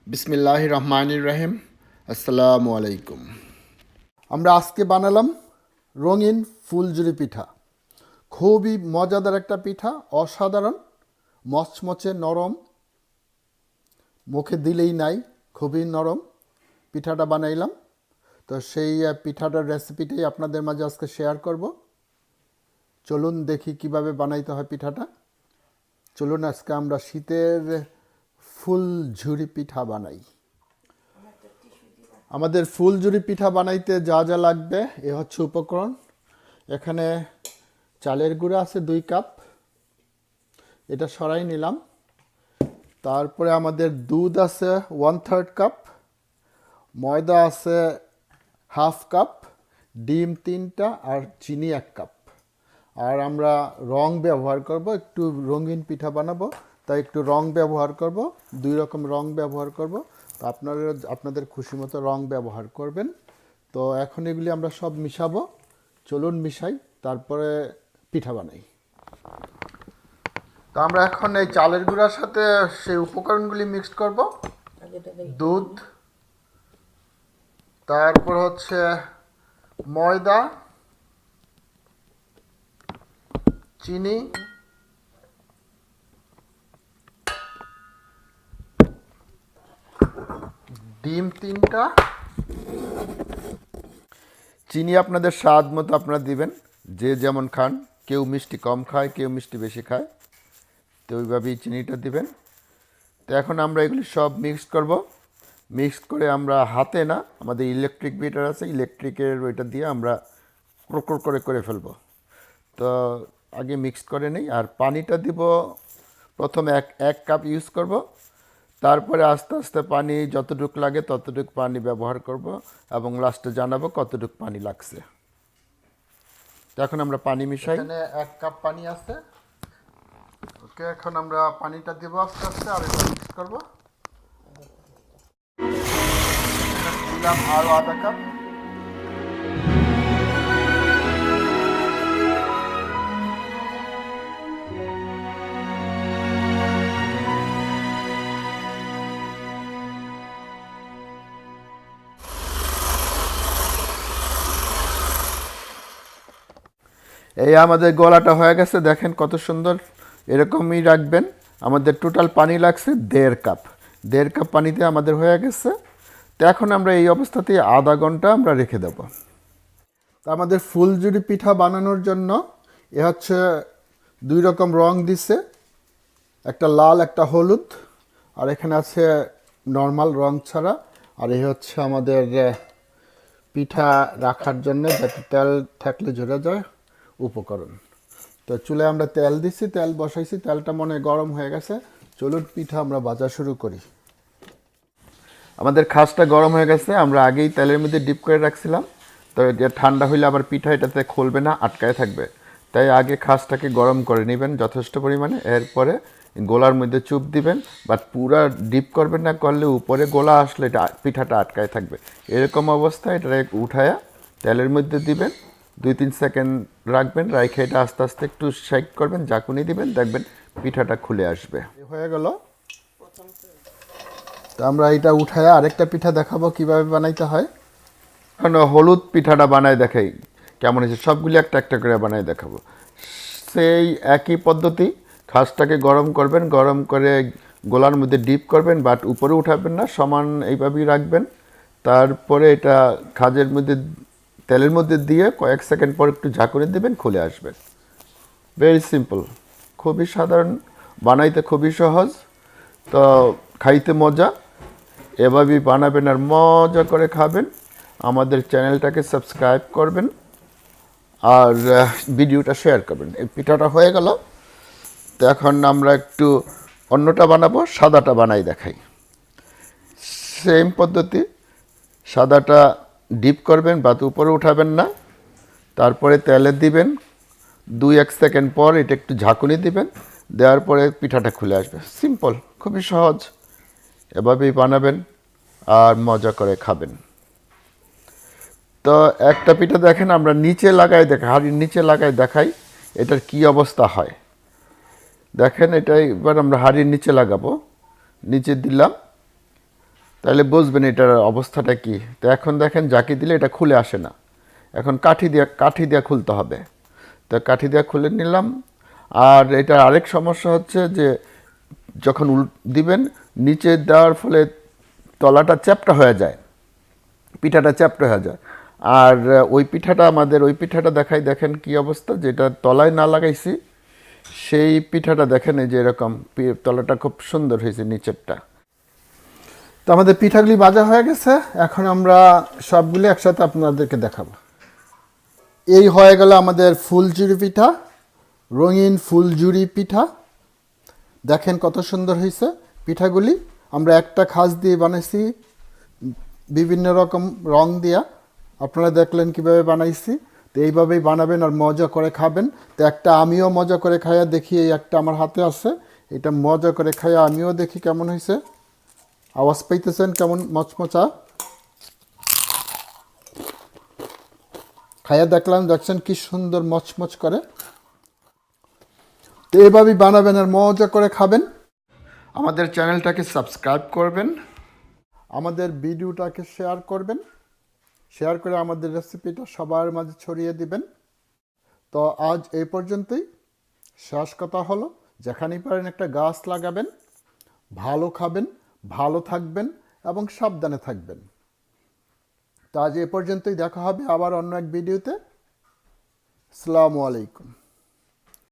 বিসমিল্লাহির রহমানির রহিম। আসসালামু আলাইকুম। আমরা আজকে বানালাম রঙিন ফুলঝুরি পিঠা। খুবই মজাদার একটা পিঠা, অসাধারণ, মচমচে নরম, মুখে দিলেই নাই, খুবই নরম পিঠাটা বানাইলাম। তো সেই পিঠাটার রেসিপিটাই আপনাদের মাঝে আজকে শেয়ার করব। চলুন দেখি কিভাবে বানাইতে হয় পিঠাটা। চলুন আজকে আমরা শীতের ফুলঝুরি পিঠা বানাই। আমাদের ফুলঝুরি পিঠা বানাইতে যা যা লাগবে এ হচ্ছে উপকরণ। এখানে চালের গুঁড়া আছে 2 কাপ, এটা সরাই নিলাম। তারপরে আমাদের দুধ আছে 1/3 কাপ, ময়দা আছে 1/2 কাপ, ডিম 3টা আর চিনি 1 কাপ। আর আমরা রং ব্যবহার করব, একটু রঙিন পিঠা বানাবো তাই একটু রং ব্যবহার করব, 2 রকম রং ব্যবহার করব। তো আপনাদের খুশি মতো রং ব্যবহার করবেন। তো এখন এগুলি আমরা সব মিশাবো। চলুন মিশাই, তারপরে পিঠা বানাই। তো আমরা এখন এই চালের গুঁড়ার সাথে সেই উপকরণগুলি মিক্সড করব। দুধ, তারপর হচ্ছে ময়দা, চিনি, ডিম 3টা। চিনি আপনাদের স্বাদ মতো আপনারা দিবেন, যে যেমন খান। কেউ মিষ্টি কম খায়, কেউ মিষ্টি বেশি খায়, তো ওইভাবেই চিনিটা দিবেন। তো এখন আমরা এগুলি সব মিক্সড করব। মিক্স করে আমরা হাতে না, আমাদের ইলেকট্রিক বিটার আছে, ইলেকট্রিকের ওইটা দিয়ে আমরা ক্রোকর করে ফেলবো। তো আগে মিক্স করে নিই। আর পানিটা দিব, প্রথমে এক কাপ ইউজ করব, তারপরে আস্তে আস্তে পানি যতটুকু লাগে ততটুকু পানি ব্যবহার করব এবং লাস্টে জানাবো কতটুকু পানি লাগছে। তো এখন আমরা পানি মিশাই। এখানে 1 কাপ পানি আছে। ওকে, এখন আমরা পানিটা দিব আস্তে আস্তে আর এটা মিক্স করবো। দিলাম আরও 1/2 কাপ। এই আমাদের গলাটা হয়ে গেছে, দেখেন কত সুন্দর। এরকমই রাখবেন। আমাদের টোটাল পানি লাগছে 1.5 কাপ। 1.5 কাপ পানিতে আমাদের হয়ে গেছে। তো এখন আমরা এই অবস্থাতেই আধা ঘন্টা আমরা রেখে দেব। তো আমাদের ফুলঝুরি পিঠা বানানোর জন্য এ হচ্ছে 2 রকম রং দিছে, একটা লাল একটা হলুদ, আর এখানে আছে নর্মাল রং ছাড়া। আর এই হচ্ছে আমাদের পিঠা রাখার জন্য, যাতে তেল থাকলে ঝরে যায়, উপকরণ। তো চুলে আমরা তেল দিচ্ছি, তেল বসাইছি, তেলটা মনে গরম হয়ে গেছে। চলুন পিঠা আমরা ভাজা শুরু করি। আমাদের খাসটা গরম হয়ে গেছে, আমরা আগেই তেলের মধ্যে ডিপ করে রাখছিলাম। তো এটা ঠান্ডা হইলে আবার পিঠা এটাতে খুলবে না, আটকায় থাকবে। তাই আগে খাসটাকে গরম করে নেবেন যথেষ্ট পরিমাণে। এরপরে গোলার মধ্যে চুপ দিবেন, বাট পুরা ডিপ করবেন না, করলে উপরে গোলা আসলে এটা পিঠাটা আটকায় থাকবে। এরকম অবস্থায় এটা উঠায়া তেলের মধ্যে দিবেন, 2-3 সেকেন্ড রাখবেন, রাইখে এটা আস্তে আস্তে একটু শেক করবেন, ঝাঁকুনি দিবেন, দেখবেন পিঠাটা খুলে আসবে। হয়ে গেল। তো আমরা এটা উঠায় আরেকটা পিঠা দেখাবো কিভাবে বানাইতে হয়। এখন হলুদ পিঠাটা বানায় দেখাই কেমন হয়েছে। সবগুলি একটা একটা করে বানায় দেখাবো। সেই একই পদ্ধতি, খাসটাকে গরম করবেন, গরম করে গোলার মধ্যে ডিপ করবেন, বাট উপরে উঠাবেন না, সমান এইভাবেই রাখবেন। তারপরে এটা খাজের মধ্যে তেলের মধ্যে দিয়ে কয়েক সেকেন্ড পর একটু ঝাঁকুনি দেবেন, খুলে আসবে। ভেরি সিম্পল, খুবই সাধারণ, বানাইতে খুবই সহজ, তো খাইতে মজা। এভাবেই বানাবেন আর মজা করে খাবেন। আমাদের চ্যানেলটাকে সাবস্ক্রাইব করবেন আর ভিডিওটা শেয়ার করবেন। এই পিঠাটা হয়ে গেল। তো এখন আমরা একটু অন্যটা বানাবো, সাদাটা বানাই দেখাই। সেম পদ্ধতি, সাদাটা ডিপ করবেন, বাত উপরে উঠাবেন না, তারপরে তেলে দিবেন, 2-1 সেকেন্ড পর এটা একটু ঝাঁকুনি দিবেন, দেওয়ার পরে পিঠাটা খুলে আসবে। সিম্পল, খুবই সহজ। এভাবেই বানাবেন আর মজা করে খাবেন। তো একটা পিঠা দেখেন, আমরা নিচে লাগাই দেখাই, হাঁড়ির নিচে লাগাই দেখাই এটার কি অবস্থা হয়। দেখেন, এটা এবার আমরা হাঁড়ির নিচে লাগাবো। নিচে দিলাম, তাহলে বুঝবেন এটার অবস্থাটা কি। তো এখন দেখেন জাকি দিলে এটা খুলে আসে না, এখন কাঠি দিয়ে খুলতে হবে। তো কাঠি দিয়ে খুলে নিলাম। আর এটার আরেক সমস্যা হচ্ছে যে যখন দিবেন নিচে দেওয়ার ফলে তলাটা চ্যাপ্টা হয়ে যায়, পিঠাটা চ্যাপ্টা হয়ে যায়। আর ওই পিঠাটা দেখাই, দেখেন কি অবস্থা, যেটা তলায় না লাগাইছি সেই পিঠাটা দেখেন এই যে এরকম তলাটা খুব সুন্দর হয়েছে নিচেরটা। তো আমাদের পিঠাগুলি ভাজা হয়ে গেছে, এখন আমরা সবগুলি একসাথে আপনাদেরকে দেখাবো। এই হয়ে গেল আমাদের ফুলঝুরি পিঠা, রঙিন ফুলঝুরি পিঠা। দেখেন কত সুন্দর হয়েছে পিঠাগুলি। আমরা একটা খাস দিয়ে বানাইছি বিভিন্ন রকম রং দিয়া, আপনারা দেখলেন কিভাবে বানাইছি। তো এইভাবেই বানাবেন আর মজা করে খাবেন। তো একটা আমিও মজা করে খাইয়া দেখি, এই একটা আমার হাতে আছে, এটা মজা করে খাইয়া আমিও দেখি কেমন হয়েছে। আওয়াজ পাইতেছেন কেমন মচমচা? খাইয়া দেখলাম, দেখছেন কি সুন্দর মচমচ করে। তো এইভাবেই বানাবেন আর মজা করে খাবেন। আমাদের চ্যানেলটাকে সাবস্ক্রাইব করবেন, আমাদের ভিডিওটাকে শেয়ার করবেন, শেয়ার করে আমাদের রেসিপিটা সবার মাঝে ছড়িয়ে দিবেন। তো আজ এই পর্যন্তই। শেষ কথা হলো, যেখানেই পারেন একটা গাছ লাগাবেন, ভালো খাবেন, ভালো থাকবেন এবং সাবধানে থাকবেন। তো আজ এ পর্যন্তই, দেখা হবে আবার অন্য এক ভিডিওতে। আসসালামু আলাইকুম।